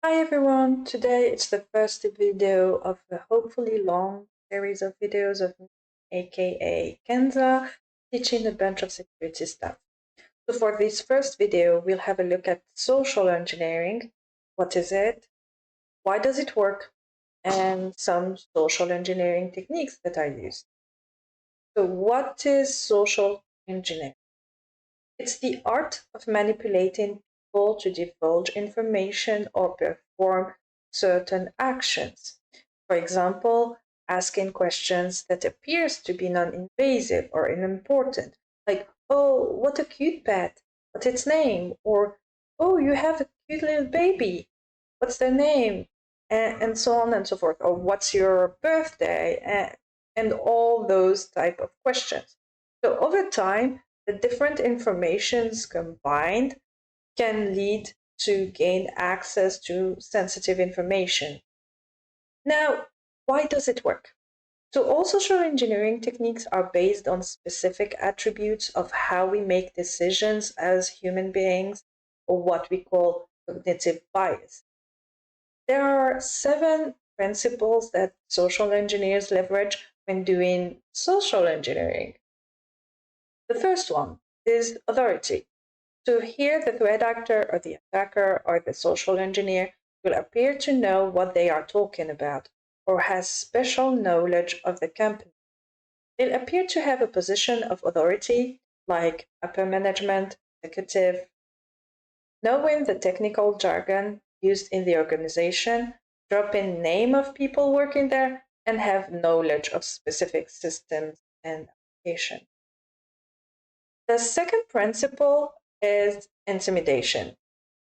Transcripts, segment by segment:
Hi everyone, today it's the first video of a hopefully long series of videos of me, aka Kenza, teaching a bunch of security stuff. So for this first video, we'll have a look at social engineering. What is it? Why does it work? And some social engineering techniques that are used. So what is social engineering? It's the art of manipulating people to divulge information or perform certain actions. For example, asking questions that appears to be non-invasive or unimportant, like, "Oh, what a cute pet. What's its name?" Or, "Oh, you have a cute little baby. What's their name?" And so on and so forth. Or, "What's your birthday?" And all those type of questions. So over time, the different informations combined can lead to gain access to sensitive information. Now, why does it work? So all social engineering techniques are based on specific attributes of how we make decisions as human beings, or what we call cognitive bias. There are 7 principles that social engineers leverage when doing social engineering. The first one is authority. So here the threat actor or the attacker or the social engineer will appear to know what they are talking about or has special knowledge of the company. They'll appear to have a position of authority like upper management, executive, knowing the technical jargon used in the organization, drop in name of people working there, and have knowledge of specific systems and applications. The second principle is intimidation.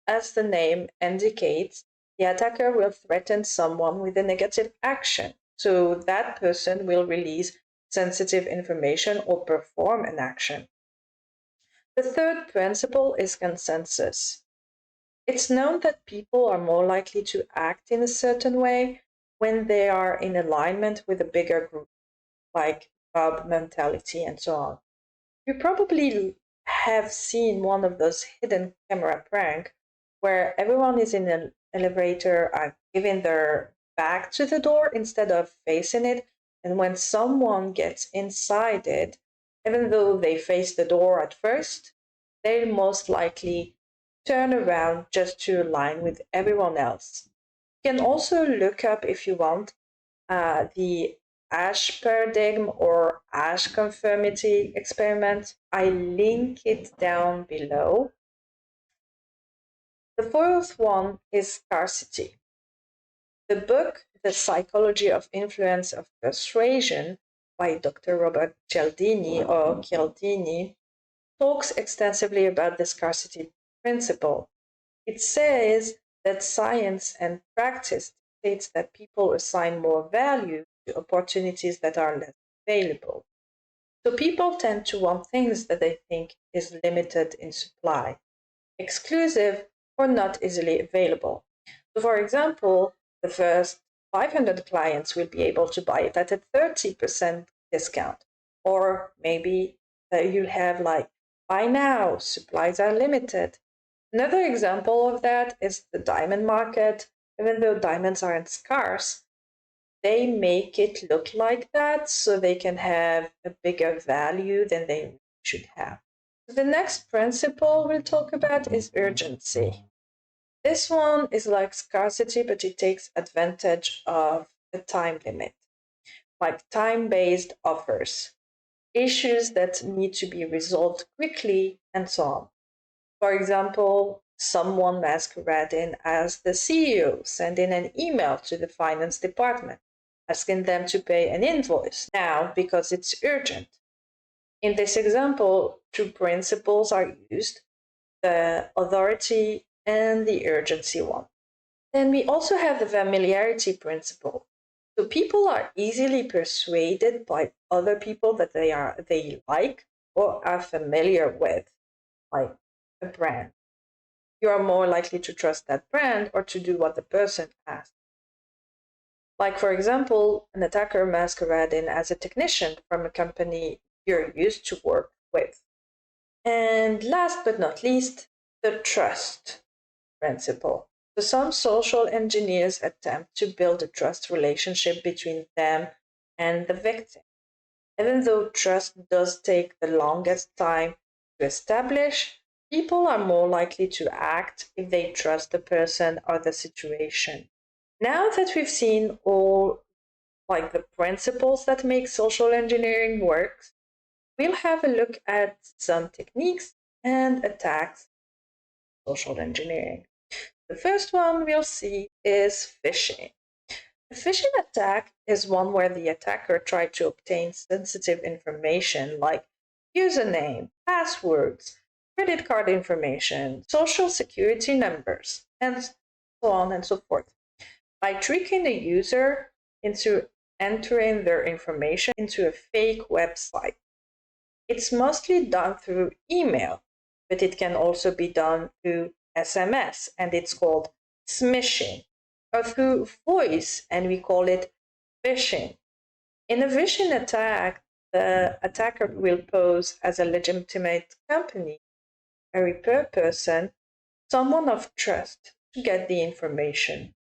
As the name indicates, the attacker will threaten someone with a negative action, so that person will release sensitive information or perform an action. The third principle is consensus. It's known that people are more likely to act in a certain way when they are in alignment with a bigger group, like mob mentality and so on. You probably have seen one of those hidden camera prank where everyone is in an elevator giving their back to the door instead of facing it. And when someone gets inside it, even though they face the door at first, they most likely turn around just to align with everyone else. You can also look up, if you want, the Ash paradigm or Ash conformity experiment. I link it down below. The fourth one is scarcity. The book, The Psychology of Influence of Persuasion by Dr. Robert Cialdini talks extensively about the scarcity principle. It says that science and practice dictates that people assign more value to opportunities that are less available. So people tend to want things that they think is limited in supply, exclusive, or not easily available. So for example, the first 500 clients will be able to buy it at a 30% discount. Or maybe you'll have like, buy now, supplies are limited. Another example of that is the diamond market. Even though diamonds aren't scarce, they make it look like that so they can have a bigger value than they should have. The next principle we'll talk about is urgency. This one is like scarcity, but it takes advantage of a time limit, like time-based offers, issues that need to be resolved quickly, and so on. For example, someone masquerading as the CEO sending an email to the finance department asking them to pay an invoice now because it's urgent. In this example, two principles are used, the authority and the urgency one. Then we also have the familiarity principle. So people are easily persuaded by other people that they like or are familiar with, like a brand. You are more likely to trust that brand or to do what the person asks. Like, for example, an attacker masquerading as a technician from a company you're used to work with. And last but not least, the trust principle. So some social engineers attempt to build a trust relationship between them and the victim. Even though trust does take the longest time to establish, people are more likely to act if they trust the person or the situation. Now that we've seen all like the principles that make social engineering work, we'll have a look at some techniques and attacks of social engineering. The first one we'll see is phishing. A phishing attack is one where the attacker tried to obtain sensitive information like username, passwords, credit card information, social security numbers, and so on and so forth, by tricking the user into entering their information into a fake website. It's mostly done through email, but it can also be done through SMS, and it's called smishing, or through voice, and we call it phishing. In a phishing attack, the attacker will pose as a legitimate company, a repair person, someone of trust to get the information.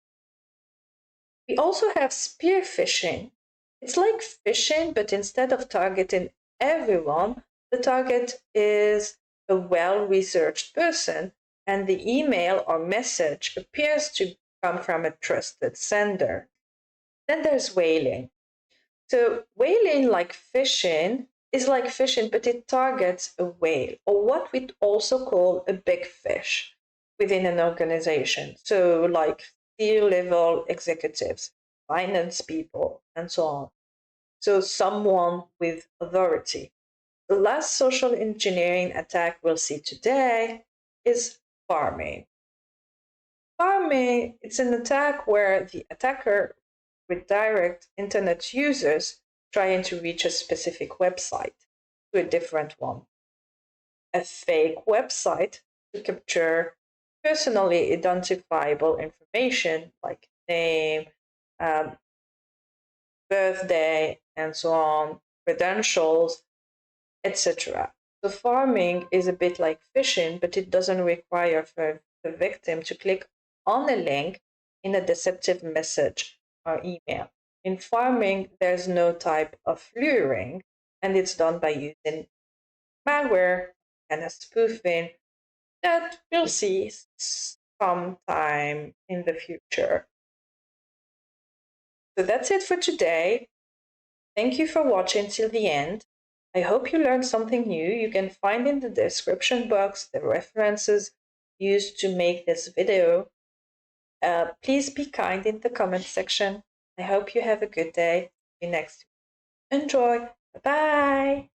We also have spear phishing. It's like phishing, but instead of targeting everyone, the target is a well researched person, and the email or message appears to come from a trusted sender. Then there's whaling. So, whaling, like phishing, is like phishing, but it targets a whale, or what we also call a big fish within an organization. So, like C-level executives, finance people, and so on. So, someone with authority. The last social engineering attack we'll see today is farming. Farming, it's an attack where the attacker redirect internet users trying to reach a specific website to a different one. A fake website to capture personally identifiable information like name, um, birthday, and so on, credentials, etc. So farming is a bit like phishing, but it doesn't require for the victim to click on a link in a deceptive message or email. In farming, there's no type of luring, and it's done by using malware and a spoofing that we'll see sometime in the future. So that's it for today. Thank you for watching till the end. I hope you learned something new. You can find in the description box the references used to make this video. Please be kind in the comment section. I hope you have a good day. See you next week. Enjoy. Bye-bye.